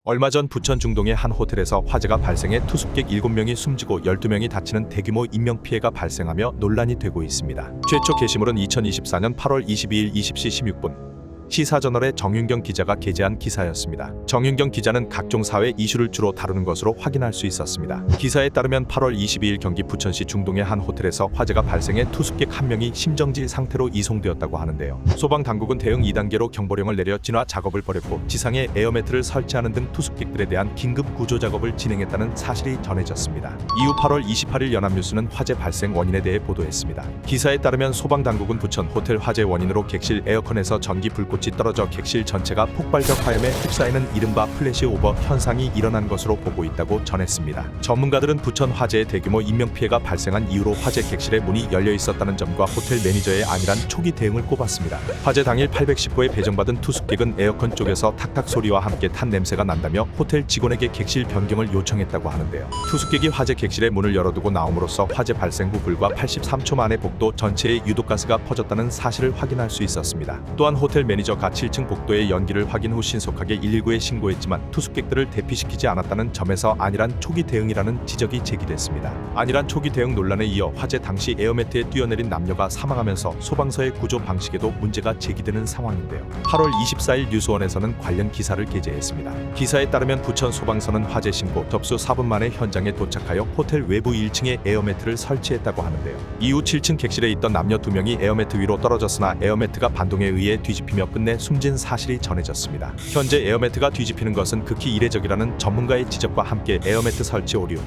얼마 전 부천 중동의 한 호텔에서 화재가 발생해 투숙객 7명이 숨지고 12명이 다치는 대규모 인명피해가 발생하며 논란이 되고 있습니다. 최초 게시물은 2024년 8월 22일 20시 16분 시사저널의 정윤경 기자가 게재한 기사였습니다. 정윤경 기자는 각종 사회 이슈를 주로 다루는 것으로 확인할 수 있었습니다. 기사에 따르면 8월 22일 경기 부천시 중동의 한 호텔에서 화재가 발생해 투숙객 1명이 심정지 상태로 이송되었다고 하는데요. 소방당국은 대응 2단계로 경보령을 내려 진화 작업을 벌였고 지상에 에어매트를 설치하는 등 투숙객들에 대한 긴급 구조 작업을 진행했다는 사실이 전해졌습니다. 이후 8월 28일 연합뉴스는 화재 발생 원인에 대해 보도했습니다. 기사에 따르면 소방당국은 부천 호텔 화재 원인으로 객실 에어컨에서 전기 불꽃 떨어져 객실 전체가 폭발적 화염에 휩싸이는 이른바 플래시 오버 현상이 일어난 것으로 보고 있다고 전했습니다. 전문가들은 부천 화재의 대규모 인명피해가 발생한 이후로 화재 객실의 문이 열려 있었다는 점과 호텔 매니저의 안일한 초기 대응을 꼽았습니다. 화재 당일 810호에 배정받은 투숙객은 에어컨 쪽에서 탁탁 소리와 함께 탄 냄새가 난다며 호텔 직원에게 객실 변경을 요청했다고 하는데요. 투숙객이 화재 객실의 문을 열어두고 나옴으로써 화재 발생 후 불과 83초 만에 복도 전체에 유독가스가 퍼졌다는 사실을 확인할 수 있었습니다. 또한 호텔 매니저 가 7층 복도의 연기를 확인 후 신속하게 119에 신고했지만 투숙객들을 대피시키지 않았다는 점에서 안일한 초기 대응이라는 지적이 제기됐습니다. 안일한 초기 대응 논란에 이어 화재 당시 에어매트에 뛰어내린 남녀가 사망하면서 소방서의 구조 방식에도 문제가 제기되는 상황인데요. 8월 24일 뉴스원에서는 관련 기사를 게재했습니다. 기사에 따르면 부천 소방서는 화재 신고 접수 4분 만에 현장에 도착하여 호텔 외부 1층에 에어매트를 설치했다고 하는데요. 이후 7층 객실에 있던 남녀 2명이 에어매트 위로 떨어졌으나 에어매트가 반동에 의해 뒤집히며 끝내 숨진 사실이 전해졌습니다. 현재 에어매트가 뒤집히는 것은 극히 이례적이라는 전문가의 지적과 함께 에어매트 설치 오류,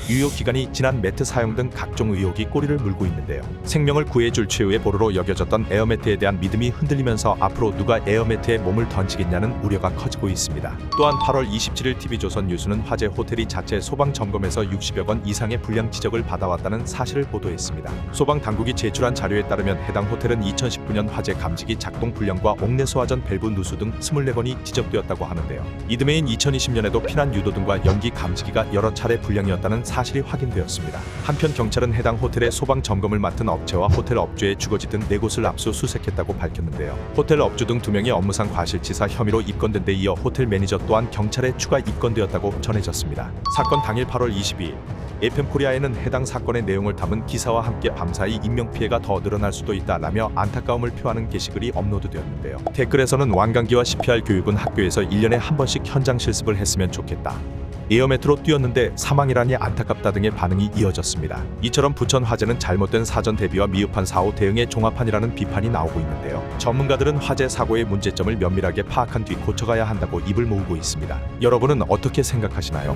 유효 기간이 지난 매트 사용 등 각종 의혹이 꼬리를 물고 있는데요. 생명을 구해줄 최후의 보루로 여겨졌던 에어매트에 대한 믿음이 흔들리면서 앞으로 누가 에어매트에 몸을 던지겠냐는 우려가 커지고 있습니다. 또한 8월 27일 TV조선 뉴스는 화재 호텔이 자체 소방 점검에서 60여 건 이상의 불량 지적을 받아왔다는 사실을 보도했습니다. 소방 당국이 제출한 자료에 따르면 해당 호텔은 2019년 화재 감지기 작동 불량과 옥내 소화전 밸브 누수 등 24건이 지적되었다고 하는데요. 이듬해인 2020년에도 피난 유도 등과 연기 감지기가 여러 차례 불량이었다는 사실이 확인되었습니다. 한편 경찰은 해당 호텔의 소방 점검을 맡은 업체와 호텔 업주의 주거지 등 4곳을 압수수색했다고 밝혔는데요. 호텔 업주 등 2명이 업무상 과실치사 혐의로 입건된 데 이어 호텔 매니저 또한 경찰에 추가 입건되었다고 전해졌습니다. 사건 당일 8월 22일 FM코리아에는 해당 사건의 내용을 담은 기사와 함께 밤사이 인명피해가 더 늘어날 수도 있다라며 안타까움을 표하는 게시글이 업로드되었는데요. 댓글에서는 완강기와 CPR 교육은 학교에서 1년에 한 번씩 현장 실습을 했으면 좋겠다. 에어매트로 뛰었는데 사망이라니 안타깝다 등의 반응이 이어졌습니다. 이처럼 부천 화재는 잘못된 사전 대비와 미흡한 사후 대응의 종합판이라는 비판이 나오고 있는데요. 전문가들은 화재 사고의 문제점을 면밀하게 파악한 뒤 고쳐가야 한다고 입을 모으고 있습니다. 여러분은 어떻게 생각하시나요?